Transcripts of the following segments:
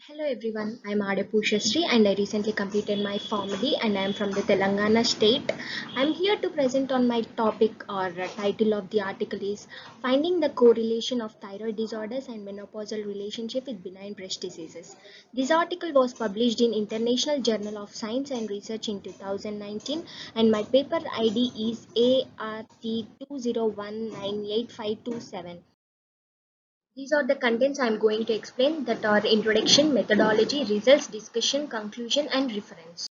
Hello everyone, I'm Adepu Shastri and I recently completed my PharmD and I'm from the Telangana state. I'm here to present on my topic or title of the article is Finding the Correlation of Thyroid Disorders and Menopausal Relationship with Benign Breast Diseases. This article was published in International Journal of Science and Research in 2019 and my paper ID is ART20198527. These are the contents I am going to explain that are introduction, methodology, results, discussion, conclusion and reference.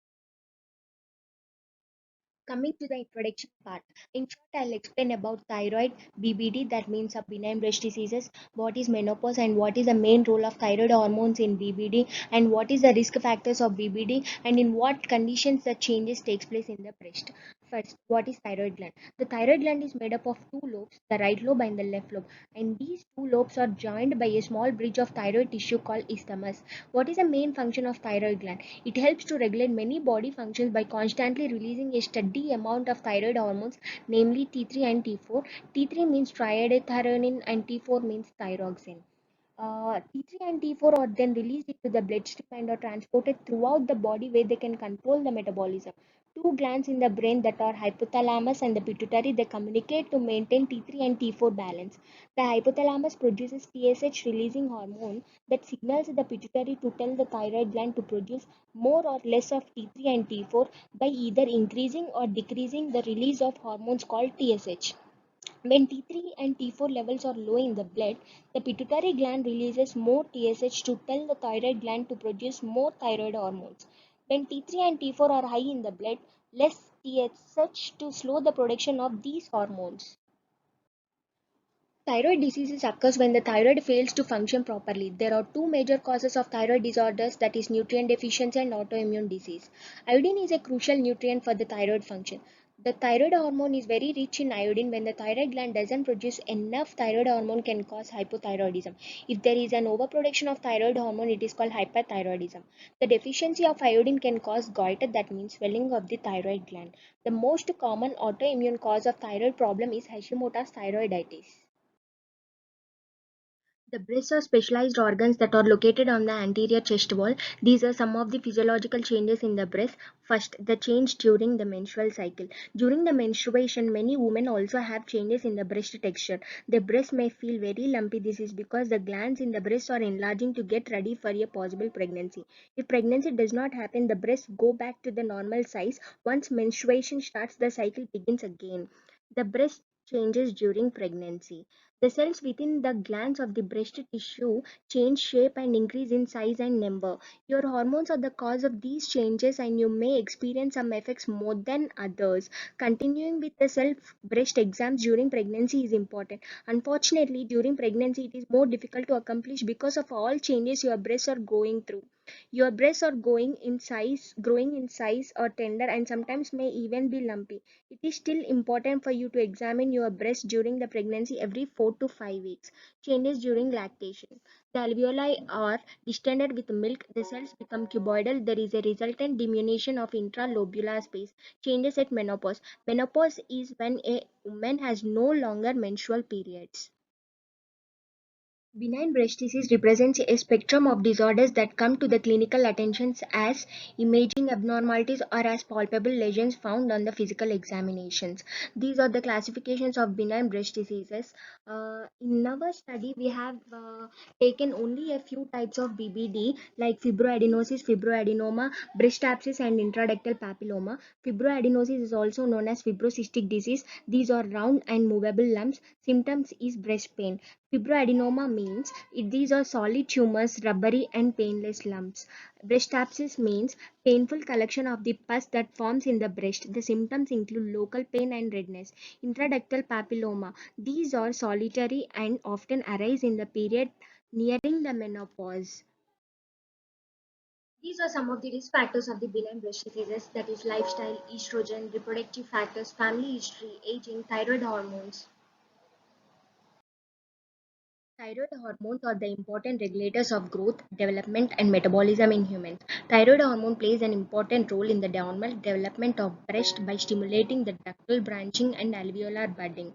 Coming to the introduction part, in short, I'll explain about thyroid, BBD, that means of benign breast diseases, what is menopause and what is the main role of thyroid hormones in BBD, and what is the risk factors of BBD, and in what conditions the changes takes place in the breast. First, what is thyroid gland? The thyroid gland is made up of two lobes, the right lobe and the left lobe, and these two lobes are joined by a small bridge of thyroid tissue called isthmus. What is the main function of thyroid gland? It helps to regulate many body functions by constantly releasing a steady amount of thyroid hormones, namely T3 and T4. T3 means triiodothyronine and T4 means thyroxine. T3 and T4 are then released into the bloodstream and are transported throughout the body where they can control the metabolism. Two glands in the brain that are hypothalamus and the pituitary they communicate to maintain T3 and T4 balance. The hypothalamus produces TSH releasing hormone that signals the pituitary to tell the thyroid gland to produce more or less of T3 and T4 by either increasing or decreasing the release of hormones called TSH. When T3 and T4 levels are low in the blood, the pituitary gland releases more TSH to tell the thyroid gland to produce more thyroid hormones. When T3 and T4 are high in the blood, less TSH to slow the production of these hormones. Thyroid diseases occurs when the thyroid fails to function properly. There are two major causes of thyroid disorders, that is nutrient deficiency and autoimmune disease. Iodine is a crucial nutrient for the thyroid function. The thyroid hormone is very rich in iodine. When the thyroid gland doesn't produce enough thyroid hormone can cause hypothyroidism. If there is an overproduction of thyroid hormone, it is called hyperthyroidism. The deficiency of iodine can cause goiter, that means swelling of the thyroid gland. The most common autoimmune cause of thyroid problem is Hashimoto's thyroiditis. The breasts are specialized organs that are located on the anterior chest wall. These are some of the physiological changes in the breast. First, the change during the menstrual cycle. During the menstruation, many women also have changes in the breast texture. The breast may feel very lumpy. This is because the glands in the breast are enlarging to get ready for a possible pregnancy. If pregnancy does not happen, the breasts go back to the normal size. Once menstruation starts, the cycle begins again. The breast changes during pregnancy. The cells within the glands of the breast tissue change shape and increase in size and number. Your hormones are the cause of these changes and you may experience some effects more than others. Continuing with the self breast exams during pregnancy is important. Unfortunately, during pregnancy it is more difficult to accomplish because of all changes your breasts are going through. Your breasts are growing in size or tender and sometimes may even be lumpy. It is still important for you to examine your breast during the pregnancy every 4 to 5 weeks. Changes during lactation. The alveoli are distended with milk, the cells become cuboidal, there is a resultant diminution of intralobular space. Changes at menopause. Menopause is when a woman has no longer menstrual periods. Benign breast disease represents a spectrum of disorders that come to the clinical attention as imaging abnormalities or as palpable lesions found on the physical examinations. These are the classifications of benign breast diseases. In our study, we have taken only a few types of BBD like fibroadenosis, fibroadenoma, breast abscess, and intraductal papilloma. Fibroadenosis is also known as fibrocystic disease. These are round and movable lumps. Symptoms is breast pain. Fibroadenoma means these are solid tumors, rubbery and painless lumps. Breast abscess means painful collection of the pus that forms in the breast. The symptoms include local pain and redness. Intraductal papilloma. These are solitary and often arise in the period nearing the menopause. These are some of the risk factors of the benign breast diseases, that is lifestyle, estrogen, reproductive factors, family history, aging, thyroid hormones. Thyroid hormones are the important regulators of growth, development, and metabolism in humans. Thyroid hormone plays an important role in the normal development of breast by stimulating the ductal branching and alveolar budding.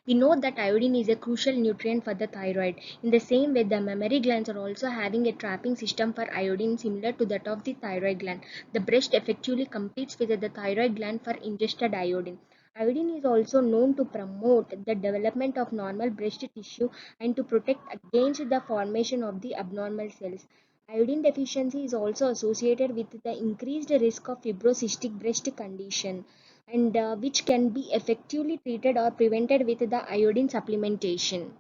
We know that iodine is a crucial nutrient for the thyroid. In the same way, the mammary glands are also having a trapping system for iodine similar to that of the thyroid gland. The breast effectively competes with the thyroid gland for ingested iodine. Iodine is also known to promote the development of normal breast tissue and to protect against the formation of the abnormal cells. Iodine deficiency is also associated with the increased risk of fibrocystic breast condition and which can be effectively treated or prevented with the iodine supplementation.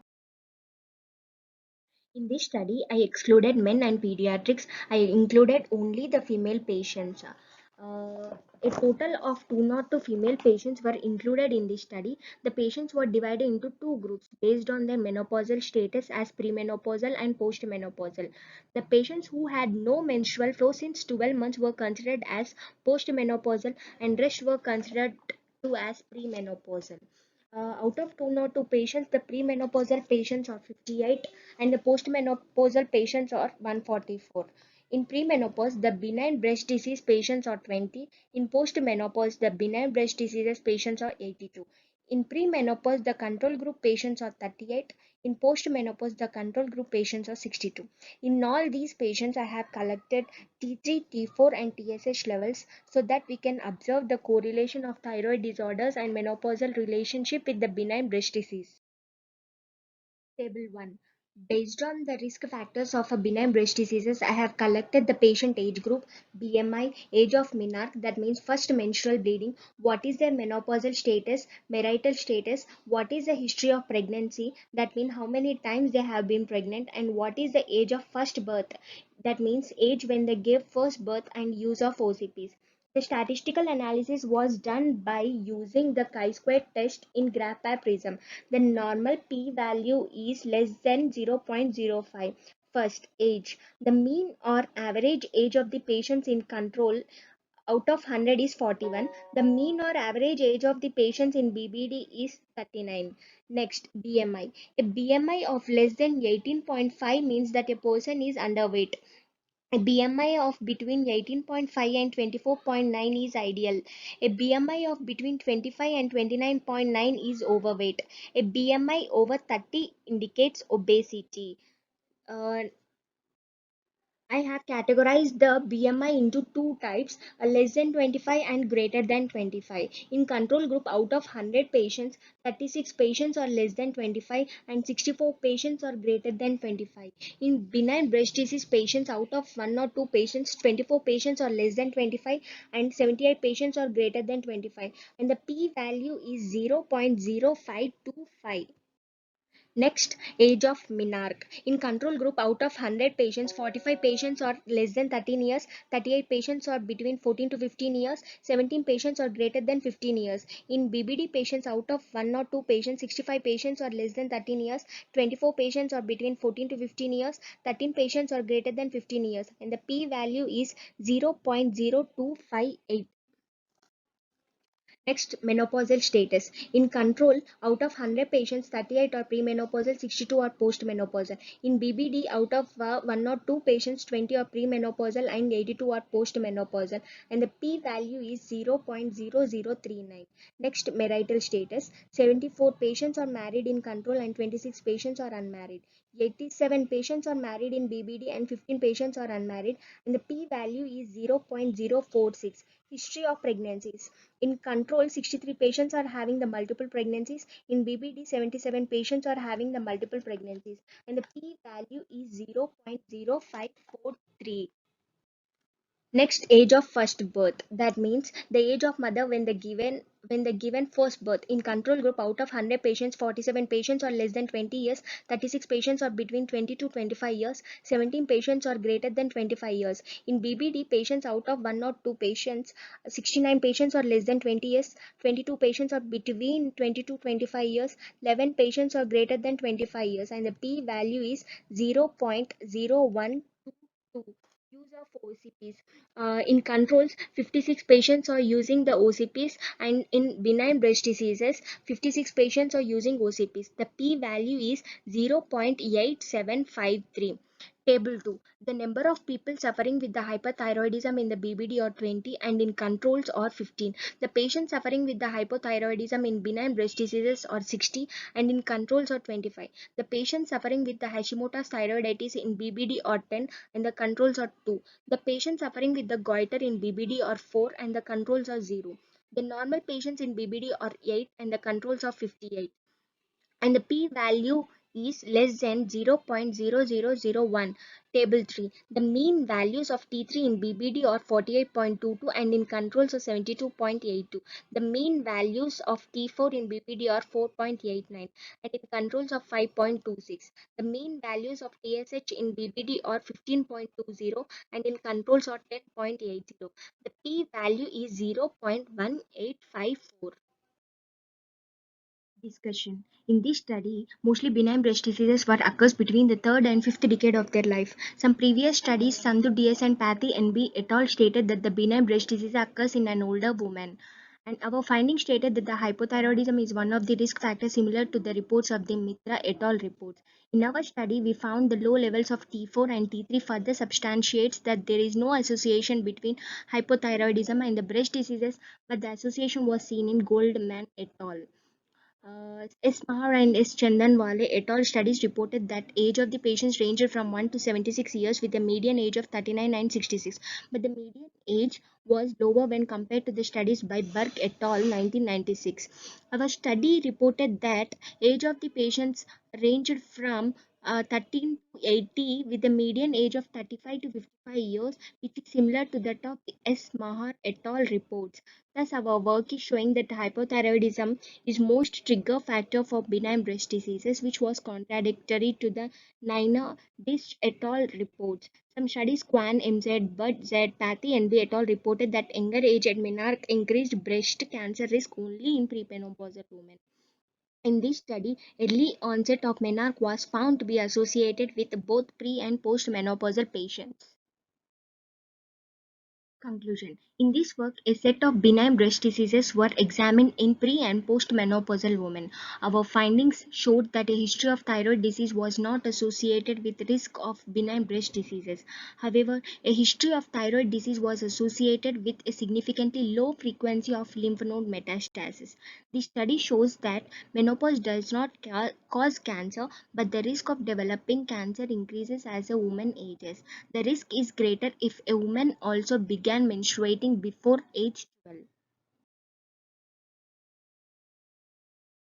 In this study, I excluded men and pediatrics. I included only the female patients. A total of 202 female patients were included in this study. The patients were divided into two groups based on their menopausal status as premenopausal and postmenopausal. The patients who had no menstrual flow since 12 months were considered as postmenopausal and rest were considered to as premenopausal. Out of 202 patients, the premenopausal patients are 58 and the postmenopausal patients are 144. In premenopause, the benign breast disease patients are 20. In postmenopause, the benign breast diseases patients are 82. In premenopause, the control group patients are 38. In postmenopause, the control group patients are 62. In all these patients, I have collected T3, T4, and TSH levels so that we can observe the correlation of thyroid disorders and menopausal relationship with the benign breast disease. Table 1. Based on the risk factors of a benign breast diseases, I have collected the patient age group, BMI, age of menarche, that means first menstrual bleeding, what is their menopausal status, marital status, what is the history of pregnancy, that means how many times they have been pregnant, and what is the age of first birth, that means age when they gave first birth and use of OCPs. The statistical analysis was done by using the chi-square test in Graph Prism. The normal p-value is less than 0.05. First, age. The mean or average age of the patients in control out of 100 is 41. The mean or average age of the patients in BBD is 39. Next, BMI. A BMI of less than 18.5 means that a person is underweight. A BMI of between 18.5 and 24.9 is ideal. A BMI of between 25 and 29.9 is overweight. A BMI over 30 indicates obesity. Uh, I have categorized the BMI into two types, less than 25 and greater than 25. In control group, out of 100 patients, 36 patients are less than 25 and 64 patients are greater than 25. In benign breast disease patients, out of 1 or 2 patients, 24 patients are less than 25 and 78 patients are greater than 25. And the p-value is 0.0525. Next, age of menarche. In control group, out of 100 patients, 45 patients are less than 13 years, 38 patients are between 14 to 15 years, 17 patients are greater than 15 years. In BBD patients, out of 1 or 2 patients, 65 patients are less than 13 years, 24 patients are between 14 to 15 years, 13 patients are greater than 15 years, and the p-value is 0.0258. Next, menopausal status. In control, out of 100 patients, 38 are premenopausal, 62 are postmenopausal. In BBD, out of 1 or 2 patients, 20 are premenopausal and 82 are postmenopausal. And the p-value is 0.0039. Next, marital status. 74 patients are married in control and 26 patients are unmarried. 87 patients are married in BBD and 15 patients are unmarried. And the p-value is 0.046. History of pregnancies. In control, 63 patients are having the multiple pregnancies. In BBD, 77 patients are having the multiple pregnancies. And the p-value is 0.0543. Next, age of first birth. That means the age of mother when the given first birth. In control group, out of 100 patients, 47 patients are less than 20 years, 36 patients are between 20 to 25 years, 17 patients are greater than 25 years. In BBD, patients out of 1 or 2 patients, 69 patients are less than 20 years, 22 patients are between 20 to 25 years, 11 patients are greater than 25 years, and the p value is 0.0122. Use of OCPs. In controls, 56 patients are using the OCPs, and in benign breast diseases, 56 patients are using OCPs. The p value is 0.8753. Table 2. The number of people suffering with the hyperthyroidism in the BBD are 20 and in controls are 15. The patients suffering with the hypothyroidism in benign breast diseases are 60 and in controls are 25. The patients suffering with the Hashimoto's thyroiditis in BBD are 10 and the controls are 2. The patients suffering with the goiter in BBD are 4 and the controls are 0. The normal patients in BBD are 8 and the controls are 58, and the p-value is less than 0.0001. Table 3. The mean values of T3 in BBD are 48.22 and in controls are 72.82. The mean values of T4 in BBD are 4.89 and in controls are 5.26. The mean values of TSH in BBD are 15.20 and in controls are 10.80. The p-value is 0.1854. Discussion. In this study, mostly benign breast diseases were occurs between the third and fifth decade of their life. Some previous studies, Sandhu DS and Pathy NB et al. Stated that the benign breast disease occurs in an older woman. And our findings stated that the hypothyroidism is one of the risk factors similar to the reports of the Mitra et al. Reports. In our study, we found the low levels of T4 and T3 further substantiates that there is no association between hypothyroidism and the breast diseases, but the association was seen in Goldman et al. S. Mahar and S. Chandanwale et al. Studies reported that age of the patients ranged from 1 to 76 years with a median age of 39 and 66, but the median age was lower when compared to the studies by Burke et al. 1996. Our study reported that age of the patients ranged from 13 to 80 with a median age of 35 to 55 years, which is similar to that of the S. Mahar et al. Reports. Thus, our work is showing that hypothyroidism is most trigger factor for benign breast diseases, which was contradictory to the Nina Dish et al. Reports. Some studies, Kwan, MZ, Bud, Z, Pathy, and B et al. Reported that younger age at menarche increased breast cancer risk only in premenopausal women. In this study, early onset of menarche was found to be associated with both pre and postmenopausal patients. Conclusion. In this work, a set of benign breast diseases were examined in pre and postmenopausal women. Our findings showed that a history of thyroid disease was not associated with risk of benign breast diseases. However, a history of thyroid disease was associated with a significantly low frequency of lymph node metastasis. The study shows that menopause does not cause cancer, but the risk of developing cancer increases as a woman ages. The risk is greater if a woman also began menstruating before age 12.